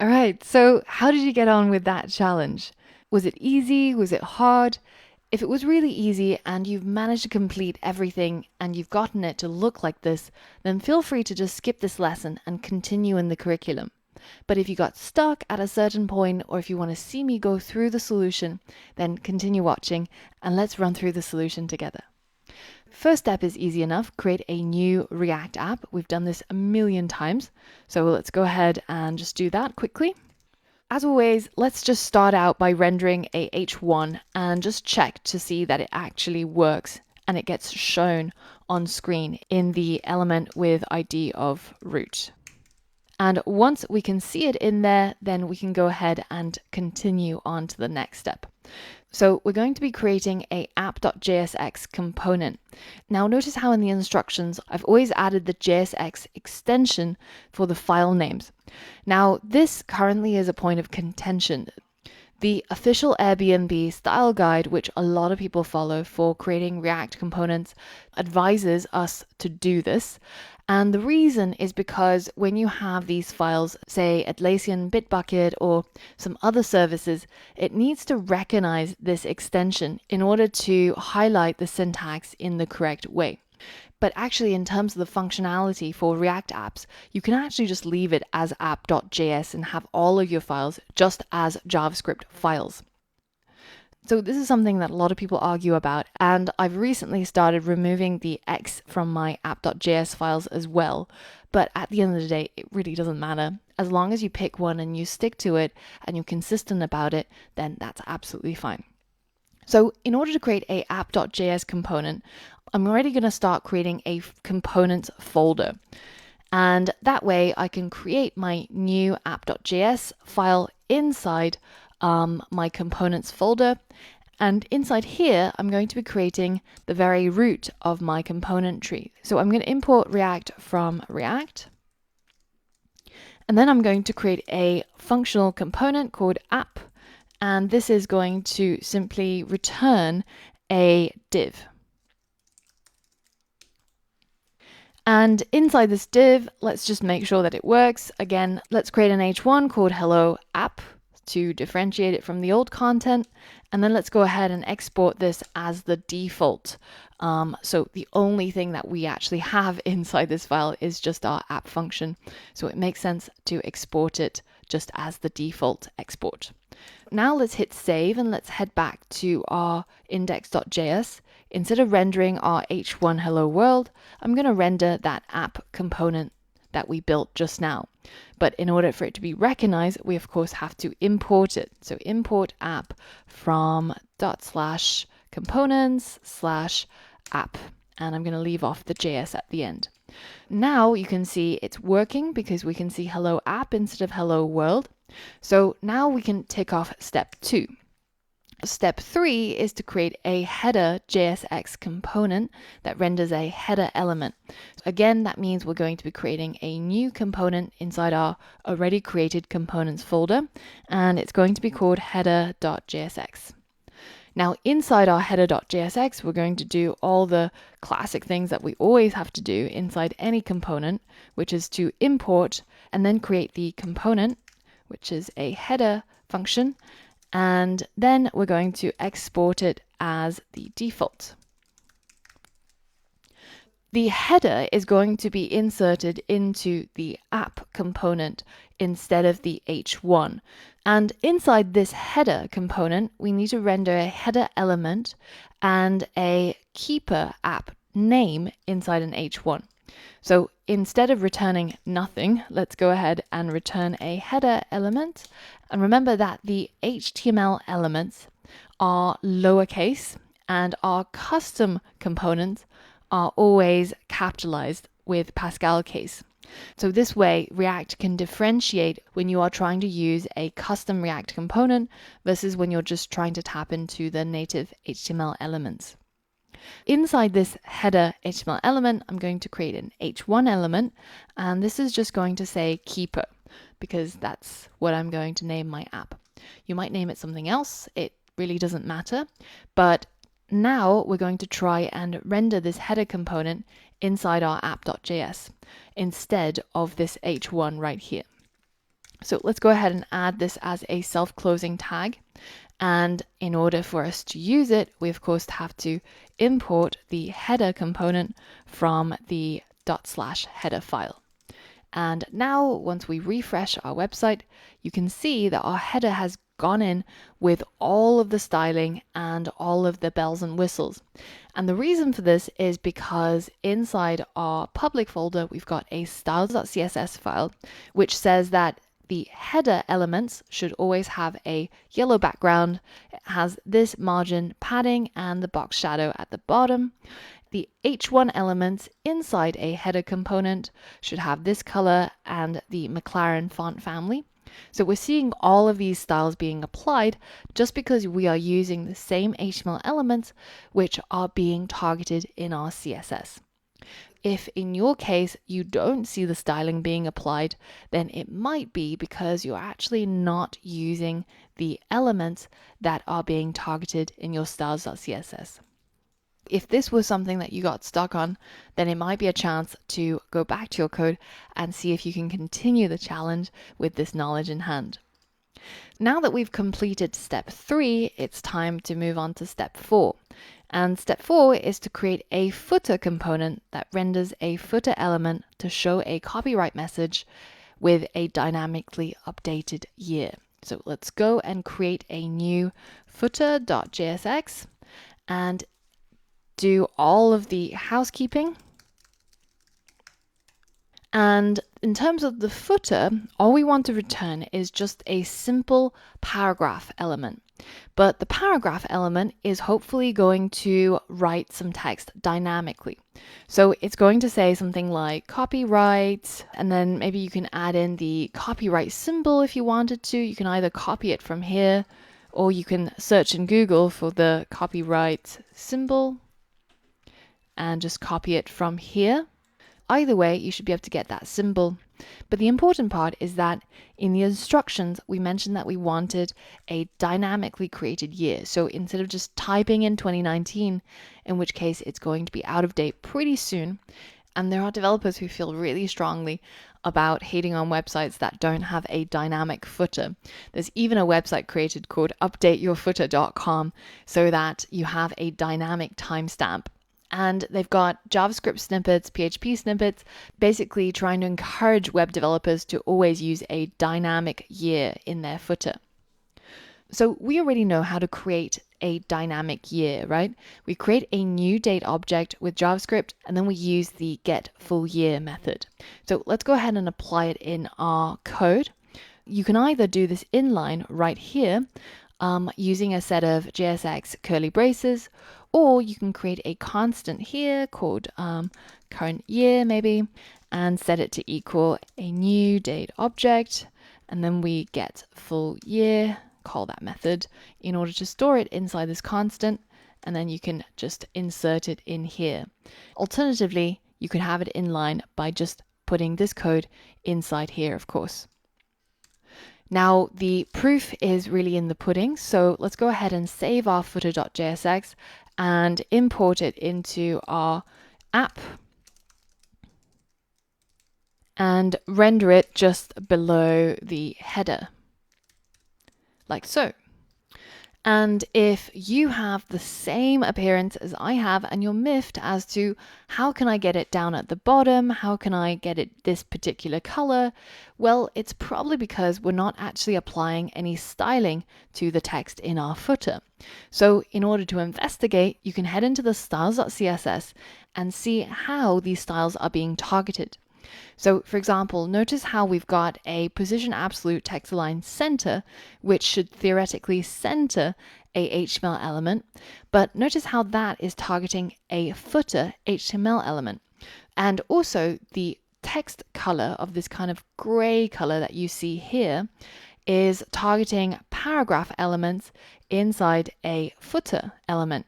All right, so how did you get on with that challenge? Was it easy? Was it hard? If it was really easy and you've managed to complete everything and you've gotten it to look like this, then feel free to just skip this lesson and continue in the curriculum. But if you got stuck at a certain point, or if you want to see me go through the solution, then continue watching and let's run through the solution together. First step is easy enough. Create a new React app. We've done this a million times. So let's go ahead and just do that quickly. As always, let's just start out by rendering a H1 and just check to see that it actually works and it gets shown on screen in the element with ID of root. And once we can see it in there, then we can go ahead and continue on to the next step. So we're going to be creating a app.jsx component. Now notice how in the instructions, I've always added the JSX extension for the file names. Now this currently is a point of contention. The official Airbnb style guide, which a lot of people follow for creating React components, advises us to do this. And the reason is because when you have these files, say Atlassian Bitbucket or some other services, it needs to recognize this extension in order to highlight the syntax in the correct way. But actually, in terms of the functionality for React apps, you can actually just leave it as app.js and have all of your files just as JavaScript files. So this is something that a lot of people argue about, and I've recently started removing the X from my app.js files as well. But at the end of the day, it really doesn't matter. As long as you pick one and you stick to it and you're consistent about it, then that's absolutely fine. So in order to create a app.js component, I'm already going to start creating a components folder. And that way I can create my new app.js file inside my components folder. And inside here, I'm going to be creating the very root of my component tree. So I'm going to import React from React. And then I'm going to create a functional component called app. And this is going to simply return a div. And inside this div, let's just make sure that it works. Again, let's create an H1 called hello app to differentiate it from the old content. And then let's go ahead and export this as the default. So the only thing that we actually have inside this file is just our app function. So it makes sense to export it just as the default export. Now let's hit save and let's head back to our index.js. Instead of rendering our H1 hello world, I'm going to render that app component that we built just now. But in order for it to be recognized, we of course have to import it. So import app from ./components/app. And I'm going to leave off the JS at the end. Now you can see it's working because we can see hello app instead of hello world. So now we can tick off step 2. Step 3 is to create a header JSX component that renders a header element. Again, that means we're going to be creating a new component inside our already created components folder, and it's going to be called header.jsx. Now, inside our header.jsx, we're going to do all the classic things that we always have to do inside any component, which is to import and then create the component, which is a header function, and then we're going to export it as the default. The header is going to be inserted into the app component instead of the H1. And inside this header component, we need to render a header element and a keeper app name inside an H1. So instead of returning nothing, let's go ahead and return a header element. And remember that the HTML elements are lowercase and our custom components are always capitalized with Pascal case. So this way, React can differentiate when you are trying to use a custom React component versus when you're just trying to tap into the native HTML elements. Inside this header HTML element, I'm going to create an H1 element, and this is just going to say keeper because that's what I'm going to name my app. You might name it something else, it really doesn't matter, but now we're going to try and render this header component inside our app.js instead of this H1 right here. So let's go ahead and add this as a self-closing tag. And in order for us to use it, we of course have to import the header component from the ./header file. And now once we refresh our website, you can see that our header has gone in with all of the styling and all of the bells and whistles. And the reason for this is because inside our public folder, we've got a styles.css file, which says that the header elements should always have a yellow background. It has this margin padding and the box shadow at the bottom. The H1 elements inside a header component should have this color and the McLaren font family. So we're seeing all of these styles being applied just because we are using the same HTML elements which are being targeted in our CSS. If in your case you don't see the styling being applied, then it might be because you're actually not using the elements that are being targeted in your styles.css. If this was something that you got stuck on, then it might be a chance to go back to your code and see if you can continue the challenge with this knowledge in hand. Now that we've completed step 3, it's time to move on to step 4. And step 4 is to create a footer component that renders a footer element to show a copyright message with a dynamically updated year. So let's go and create a new footer.jsx and do all of the housekeeping. And in terms of the footer, all we want to return is just a simple paragraph element. But the paragraph element is hopefully going to write some text dynamically. So it's going to say something like copyright, and then maybe you can add in the copyright symbol if you wanted to. You can either copy it from here, or you can search in Google for the copyright symbol and just copy it from here. Either way, you should be able to get that symbol. But the important part is that in the instructions, we mentioned that we wanted a dynamically created year. So instead of just typing in 2019, in which case it's going to be out of date pretty soon, and there are developers who feel really strongly about hating on websites that don't have a dynamic footer. There's even a website created called updateyourfooter.com so that you have a dynamic timestamp. And they've got JavaScript snippets, PHP snippets, basically trying to encourage web developers to always use a dynamic year in their footer. So we already know how to create a dynamic year, right? We create a new date object with JavaScript, and then we use the getFullYear method. So let's go ahead and apply it in our code. You can either do this inline right here, using a set of JSX curly braces, or you can create a constant here called current year maybe, and set it to equal a new date object, and then we get full year, call that method in order to store it inside this constant, and then you can just insert it in here. Alternatively, you could have it inline by just putting this code inside here, of course. Now, the proof is really in the pudding, so let's go ahead and save our footer.jsx and import it into our app and render it just below the header, like so. And if you have the same appearance as I have and you're miffed as to how can I get it down at the bottom, how can I get it this particular color, well, it's probably because we're not actually applying any styling to the text in our footer. So in order to investigate, you can head into the styles.css and see how these styles are being targeted. So for example, notice how we've got a position absolute text align center, which should theoretically center a HTML element, but notice how that is targeting a footer HTML element. And also the text color of this kind of gray color that you see here is targeting paragraph elements inside a footer element.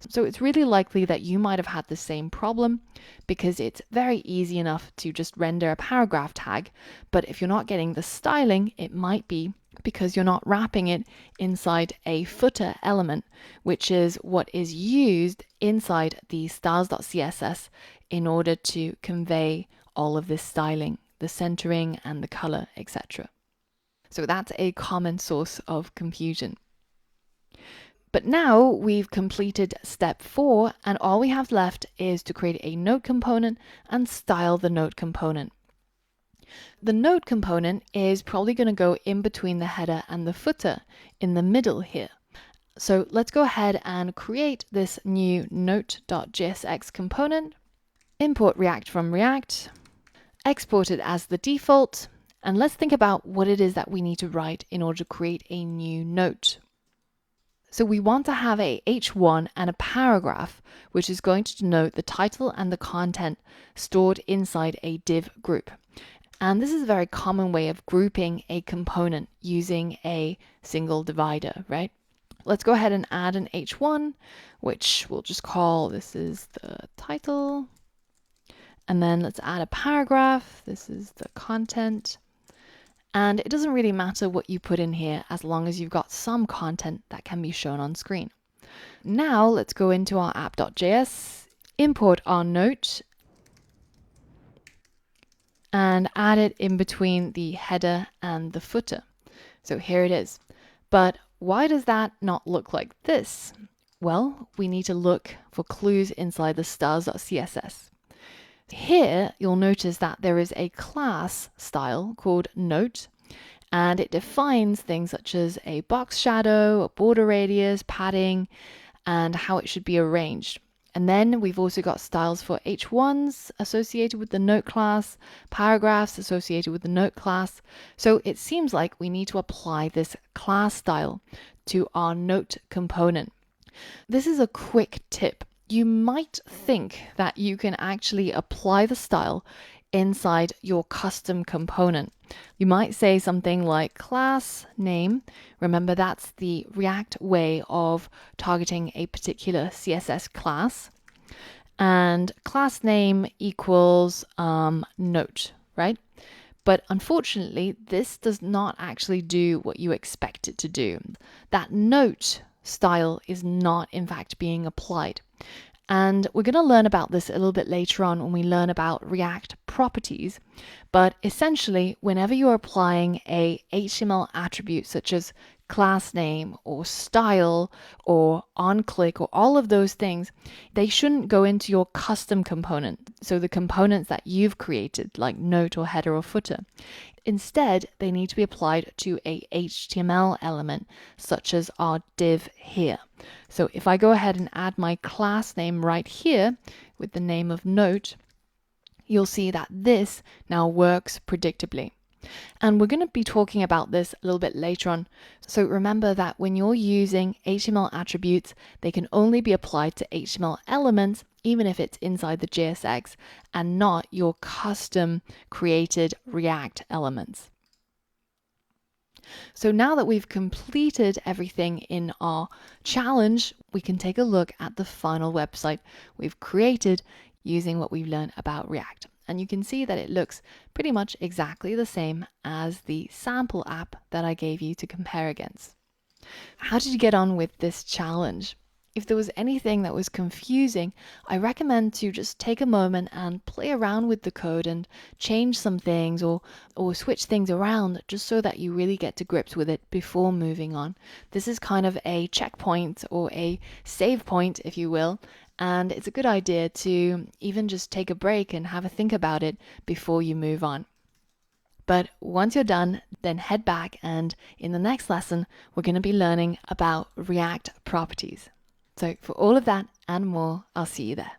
So it's really likely that you might have had the same problem because it's very easy enough to just render a paragraph tag. But if you're not getting the styling, it might be because you're not wrapping it inside a footer element, which is what is used inside the styles.css in order to convey all of this styling, the centering and the color, etc. So that's a common source of confusion. But now we've completed step 4, and all we have left is to create a note component and style the note component. The note component is probably going to go in between the header and the footer in the middle here. So let's go ahead and create this new note.jsx component, import React from React, export it as the default, and let's think about what it is that we need to write in order to create a new note. So we want to have a h1 and a paragraph, which is going to denote the title and the content stored inside a div group. And this is a very common way of grouping a component using a single divider, right? Let's go ahead and add an h1, which we'll just call, this is the title. And then let's add a paragraph. This is the content. And it doesn't really matter what you put in here as long as you've got some content that can be shown on screen. Now let's go into our app.js, import our note, and add it in between the header and the footer. So here it is. But why does that not look like this? Well, we need to look for clues inside the stars.css. Here, you'll notice that there is a class style called note, and it defines things such as a box shadow, a border radius, padding, and how it should be arranged. And then we've also got styles for h1s associated with the note class, paragraphs associated with the note class. So it seems like we need to apply this class style to our note component. This is a quick tip. You might think that you can actually apply the style inside your custom component. You might say something like class name. Remember, that's the React way of targeting a particular CSS class. And class name equals note, right? But unfortunately, this does not actually do what you expect it to do. That note style is not, in fact, being applied. And we're going to learn about this a little bit later on when we learn about React properties. But essentially, whenever you're applying a HTML attribute such as class name or style or onClick or all of those things, they shouldn't go into your custom component. So the components that you've created, like note or header or footer. Instead, they need to be applied to a HTML element, such as our div here. So if I go ahead and add my class name right here with the name of note, you'll see that this now works predictably. And we're going to be talking about this a little bit later on. So remember that when you're using HTML attributes, they can only be applied to HTML elements, even if it's inside the JSX and not your custom created React elements. So now that we've completed everything in our challenge, we can take a look at the final website we've created using what we've learned about React. And you can see that it looks pretty much exactly the same as the sample app that I gave you to compare against. How did you get on with this challenge? If there was anything that was confusing, I recommend to just take a moment and play around with the code and change some things or switch things around just so that you really get to grips with it before moving on. This is kind of a checkpoint or a save point, if you will, and it's a good idea to even just take a break and have a think about it before you move on. But once you're done, then head back, and in the next lesson, we're going to be learning about React properties. So for all of that and more, I'll see you there.